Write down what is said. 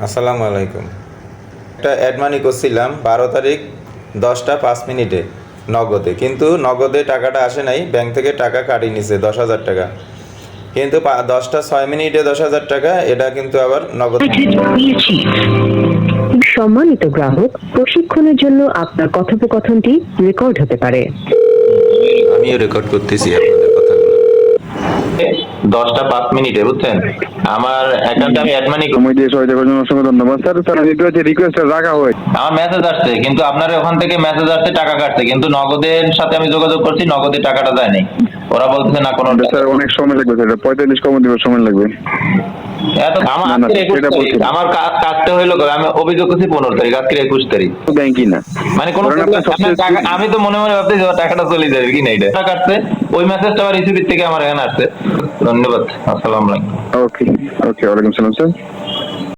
আসসালামু আলাইকুম। একটা অ্যাড মানি করছিলাম 12 তারিখ 10টা 5 মিনিটে নগদে, কিন্তু নগদে টাকাটা আসে নাই, ব্যাংক থেকে টাকা কাটিয়ে নিছে 10,000 টাকা। কিন্তু 10টা 6 মিনিটে 10,000 টাকা, এটা কিন্তু আবার নগদ। সম্মানিত গ্রাহক, প্রশিক্ষণের জন্য আপনার কথোপকথনটি রেকর্ড হতে পারে। আমিও রেকর্ড করতেছি আপনাদের কথাগুলো। 10টা 5 মিনিটে বুঝছেন, আমার অ্যাকাউন্টে আমি অ্যাড মানি সময় দিয়ে সহায়তা করার জন্য অসংখ্য ধন্যবাদ স্যার। স্যার রিকোয়েস্ট রাখা হয়। আমার মেসেজ আসছে, কিন্তু আপনার ওখান থেকে মেসেজ আসছে টাকা কাটছে, কিন্তু নগদের সাথে আমি যোগাযোগ করছি, নগদে টাকাটা যায় নাই। ওরা বলতেছে না কোনো স্যার অনেক সময় লাগবে স্যার, 45 দিবস সময় লাগবে। এত আমার না, না, আজকে 21 সেটা তারিখ, বলছি না। আমার কাজটা হইলো কবে? আমি অভিযোগ করছি 15 তারিখ, আজকে 21 তারিখ। ব্যাংকই না মানে কোনো ধরেন আপনার আপনার টাকা, আমি তো মনে মনে ভাবতেছি যে টাকাটা চলে যাবে কি না, এটা টাকা কাটছে। ওই মেসেজটা আবার রিসিভির থেকে আমার এখানে আসছে। ধন্যবাদ, আসসালামু আলাইকুম। ওকে ওকে, ওয়ালাইকুম সালাম স্যার।